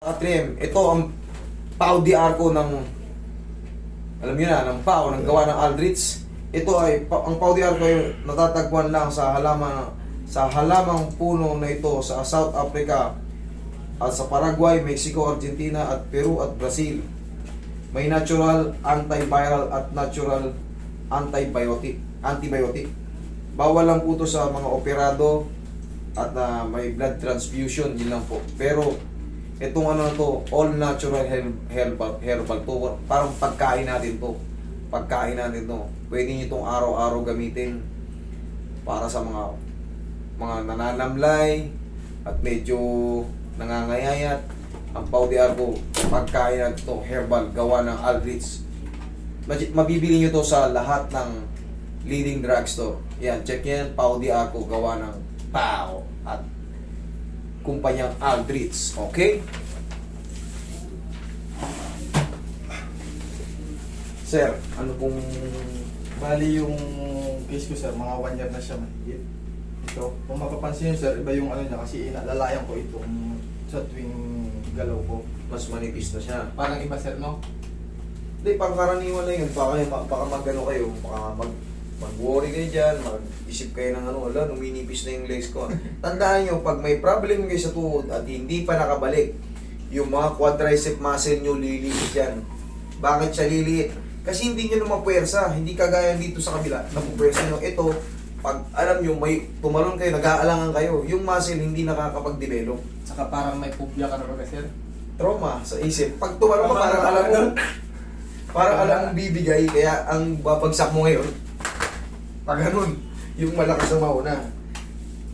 Katrim, ito ang Pau di Arco ng, alam niyo na, ng Pau, ng gawa ng Aldrich. Ito ay, ang Pau di Arco ay natatagpuan lang sa halamang puno na ito sa South Africa at sa Paraguay, Mexico, Argentina at Peru at Brazil. May natural, antiviral at natural antibiotic. Bawal lang po ito sa mga operado at may blood transfusion, yun lang po. Pero itong ano na to, all natural herbal to, parang pagkain natin to. Pwede nyo itong araw-araw gamitin para sa mga nananamlay at medyo nangangayayat. Ang Pau de Arco, pagkain natin to, herbal, gawa ng Aldrich. Mabibili nyo to sa lahat ng leading drugstore. Yan, check yan, Pau de Arco, gawa ng Pau at kumpanyang Aldrich. Okay? Sir, ano pong... Bali yung case ko sir, mga 1 year na siya mahigit. Ito, kung mapapansin nyo sir, iba yung ano niya kasi inalalayan ko itong sa tuwing galaw ko. mas manipis na siya? Parang iba sir, no? Hindi, pangkaraniwan na yun. Baka mag-ano kayo, baka mag-worry kayo dyan, mag-isip kayo ng ano, wala, numinipis na yung legs ko. Tandaan nyo, pag may problem kayo sa tuhod at hindi pa nakabalik, yung mga quadricep muscle nyo liliit yan. Bakit siya liliit? Kasi hindi nyo naman puwersa, hindi kagaya dito sa kabila, napupuwersa nyo. Ito, pag alam nyo, may tumalon kayo, nag-aalangan kayo, yung muscle hindi nakakapag-develop. Saka parang may phobia ka na ba sir? Trauma sa isip. Pag tumalon ka, parang alam mong bibigay, kaya ang babagsak mo ngayon, pag ganun, yung malakas na mauna.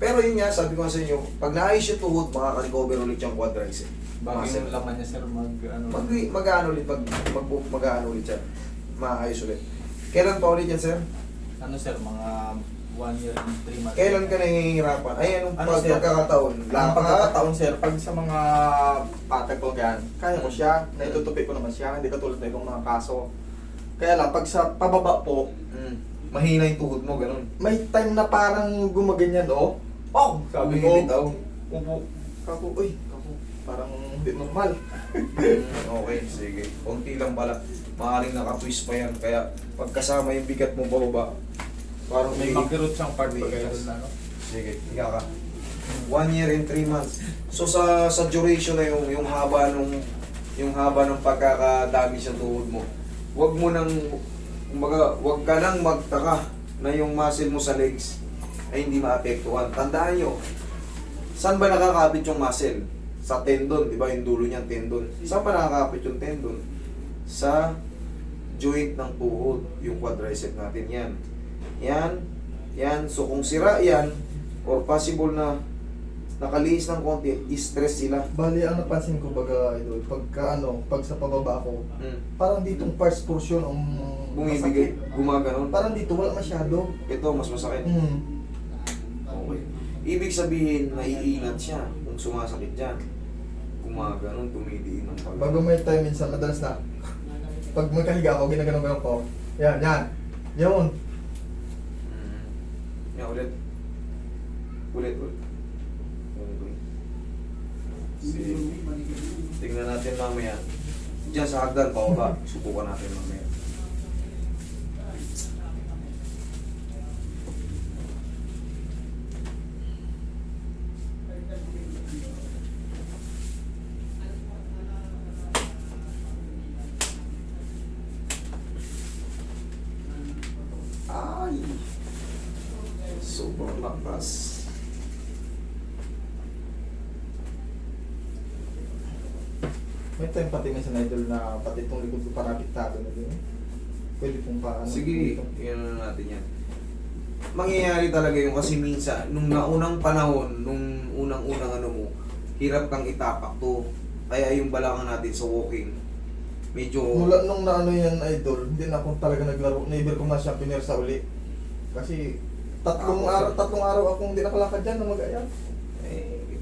Pero yun nga, sabi ko nga sa inyo, pag naayos yung tuhod, makaka-recover ulit yung quadricep. Bago yung laman niya sir, Mag-ano ulit, mag-ano ulit siya. Maayos ulit. Kailan pa ulit yan, sir? ano sir, mga 1 year and 3 months. Kailan ka nahihirapan? Ay, anong Ano, sir? pagkakataon? Ang pagkakataon sir, pag sa mga patag ko yan, kaya ko siya, naitutupi ko naman siya, hindi katulad na itong mga kaso. Kaya lang, pag sa pababa po, Mahina yung tuhod mo, ganun. may time na parang gumaganyan, oh. Oh! Sabi ko, Bumibitaw. upo. Kako, parang hindi normal. Okay, sige. Konti lang pala. Maaaring nakatwist pa yan. Kaya pagkasama yung bigat mo pababa, parang May makirot siyang part pa kayo na, no? Sige, higa ka. 1 year and 3 months. So sa duration na yung haba ng pagkakadami sa tuhod mo. Wag mo nang wag ka nang magtaka na yung muscle mo sa legs ay hindi maapektuhan. Tandaan nyo, saan ba nakakapit yung muscle? Sa tendon, di ba? Yung dulo niyan, tendon. Saan ba nakakapit yung tendon? Sa joint ng tuhod, yung quadricep natin yan. Yan. So kung sira yan, or possible na nakaliis ng konti, stress sila. Bali, ang napansin ko baga, idol, pag sa pababa ko, parang ditong first portion ang Bumibigay, gumaganon. Parang dito, wala masyado. Ito, mas masakit. Okay. Ibig sabihin, naiinat siya kung sumasakit dyan. Gumaganon, tumidiin ng pag... Bago may time minsan, madalas na, pag magkahiga ako, ginaganon ko. Yan. Yun. Yan, ulit. Ulit. Sige. Tingnan natin mamaya. Diyan sa hagdan, pababa. Subukan natin mamaya. Ay! Sobrang lakas. May time pati minsan, idol, na pati itong likod ko parapiktado na din. Pwede pong paano. Sige, yan na natin yan. Mangyayari talaga yung kasi minsan, nung naunang panahon, nung unang-unang ano mo, hirap kang itapak to. Kaya yung balakang natin sa walking, medyo... Mula nung naano yan, idol, hindi na ako talaga naglaro. Never ko na siya pinersa uli. Kasi tatlong araw akong hindi nakalakad dyan na mag-ayam. Eh,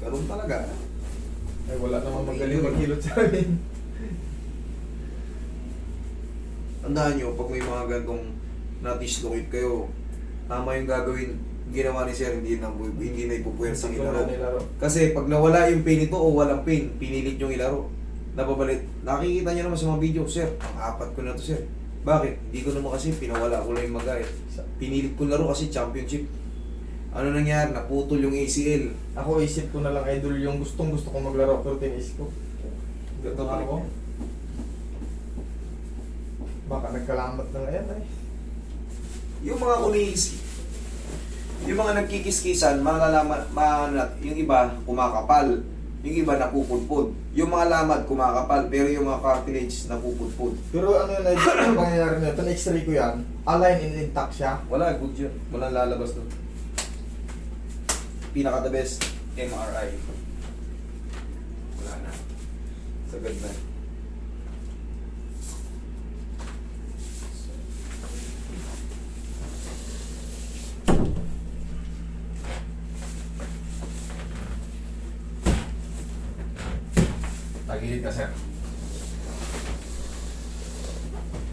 ganun talaga. Ay, wala namang magaling maghilot sa amin. Tandaan nyo, pag may mga gantong na-dislocate kayo, tama yung gagawin, ginawa ni sir, hindi na ipupuwersang Hindi ko ilaro. na nilaro. Kasi pag nawala yung pain ito o walang pain, pinilit yung ilaro. Napabalit. Nakikita nyo naman sa mga video, sir, ang apat ko na to sir. Bakit? Hindi ko naman kasi pinawala ko lang yung magay. Pinilit ko laro kasi championship. Ano nangyari? Naputol yung ACL. Ako isip ko na lang idol yung gustong gusto kong maglaro pero tinis ko. Ganito pa Ako. Baka nagkalamat na ngayon eh. Yung mga yung mga nagkikiskisan, malalaman, yung iba kumakapal, yung iba napupudpud. Yung mga lamad kumakapal, pero yung mga cartilage napupudpud. Pero ano yun, idol, ano pangyayari na ito? Na-x-ray ko yan, align in intact siya. Wala, good yun. Walang lalabas doon. Pinaka the best, MRI. Wala na. Sagad na. Tagilid ka, sir.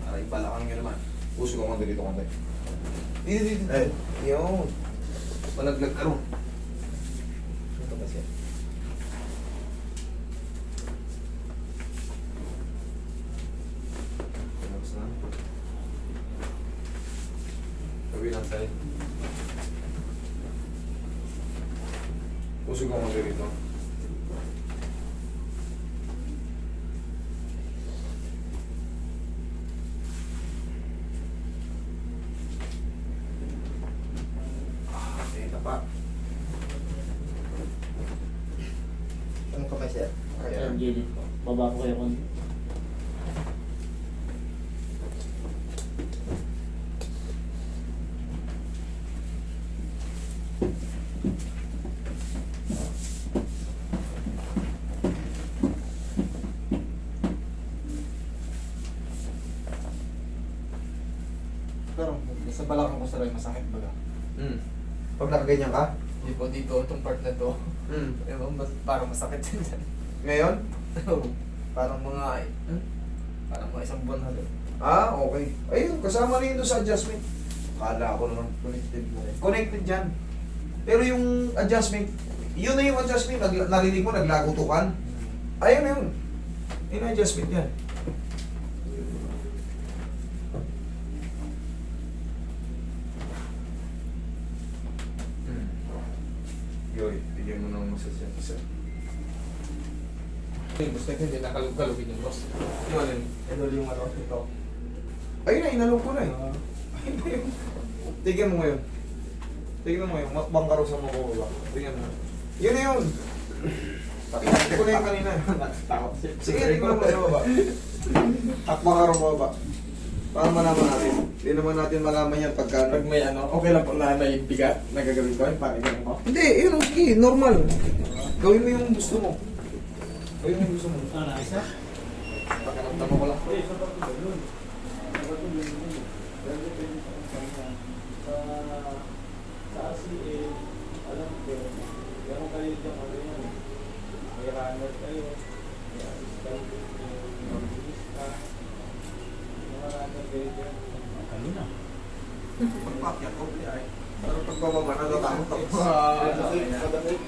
Para ibalakang nyo naman. Puso ko dito konti. Dito. Eh, Yun. Malaglag ka ron. ito kasi. Relax na. Kabilang side. Puso ko dito. Pa. Anong kamay siya? Kaya. Ang gilid ko. Baba ko kayo konti. Pero sa balakang ko sa rin, masakit baga. Pag nakaganyan ka? Di po dito, itong part na to. Ewan, parang masakit din dyan. Ngayon? Parang mga, parang mga isang buwan na rin. Ah, okay. Ayun, kasama rin doon sa adjustment. Kala ko naman. Connected mo rin. Connected dyan. Pero yung adjustment, yun na yung adjustment. Narinig mo, naglagutukan. Ayun na yun. Yun ang adjustment yan. Yoy, bigyan mo ng massage yan isa. Gusto ko hindi nakalugin yung boss. Yung alin? Ito yung ano, ito. Ayun na, inalog ko na eh. Ayun na yun. Tignan mo ngayon. Tignan mo ngayon. Makbang ka raw sa makuha. Tignan mo. Yun na yun. Pakita ko na yun kanina. Sige, tignan mo sa baba. Takbang ka raw sa baba. Para malaman natin. Hindi naman natin malaman yan pagka... Pag may ano, okay lang po na may bigat na gagawin ko, parang ganun mo. Hindi, yun, sige, normal. Gawin mo yung gusto mo. Gawin mo yung gusto mo. Ah, isa? Pagkaramdam ko lang. Eh, sa patuloy yun. Sa patuloy yun. Sa RCA, alam ko, meron kayo dyan ano yan. May runner kayo, may assistant, may organista, mga runner kayo dyan. Ano na? Pagpakyat ko, ay. Pero pagbababa, natatakot ako. Madamit.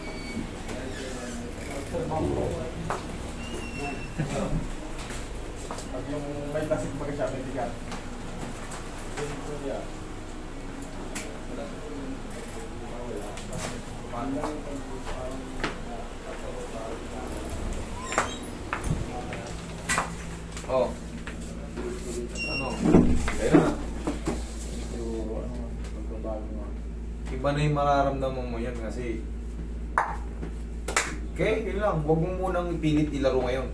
Pag yung may tasik baga siya, may bigat. Yun po niya. Oh. Ano? Kaya na. Iba na yung mararamdaman mo yan kasi... Okay, yun lang. Huwag mo munang pilit ilaro ngayon.